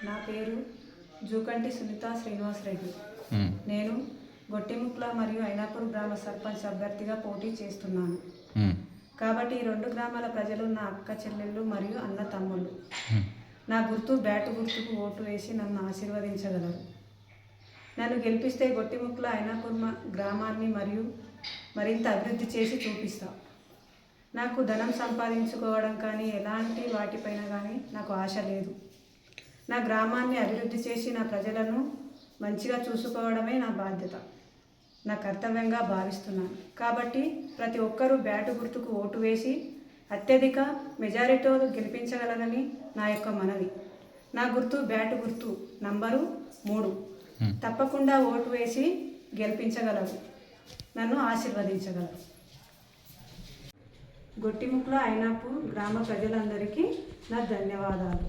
నా పేరు జూకంటి సునీత శ్రీనివాస్ రెడ్డి. నేను గొట్టిముక్ల మరియు ఐనాపూర్ గ్రామ సర్పంచ్ అభ్యర్థిగా పోటీ చేస్తున్నాను. కాబట్టి ఈ రెండు గ్రామాల ప్రజలు నా అక్క చెల్లెళ్ళు మరియు అన్న తమ్ముళ్ళు. నా గుర్తు బ్యాటు గుర్తుకు ఓటు వేసి నన్ను ఆశీర్వదించగలరు. నన్ను గెలిపిస్తే గొట్టిముక్ల ఐనాపూర్ గ్రామాన్ని మరియు మరింత అభివృద్ధి చేసి చూపిస్తా. నాకు ధనం సంపాదించుకోవడం కానీ ఎలాంటి వాటిపైన కానీ నాకు ఆశ లేదు. నా గ్రామాన్ని అభివృద్ధి చేసి నా ప్రజలను మంచిగా చూసుకోవడమే నా బాధ్యత, నా కర్తవ్యంగా భావిస్తున్నాను. కాబట్టి ప్రతి ఒక్కరూ బ్యాటు గుర్తుకు ఓటు వేసి అత్యధిక మెజారిటీతో గెలిపించగలరని నా యొక్క మనవి. నా గుర్తు బ్యాటు గుర్తు నంబరు 3. తప్పకుండా ఓటు వేసి గెలిపించగలరు, నన్ను ఆశీర్వదించగలరు. గొట్టిముక్ల ఐనాపూర్ గ్రామ ప్రజలందరికీ నా ధన్యవాదాలు.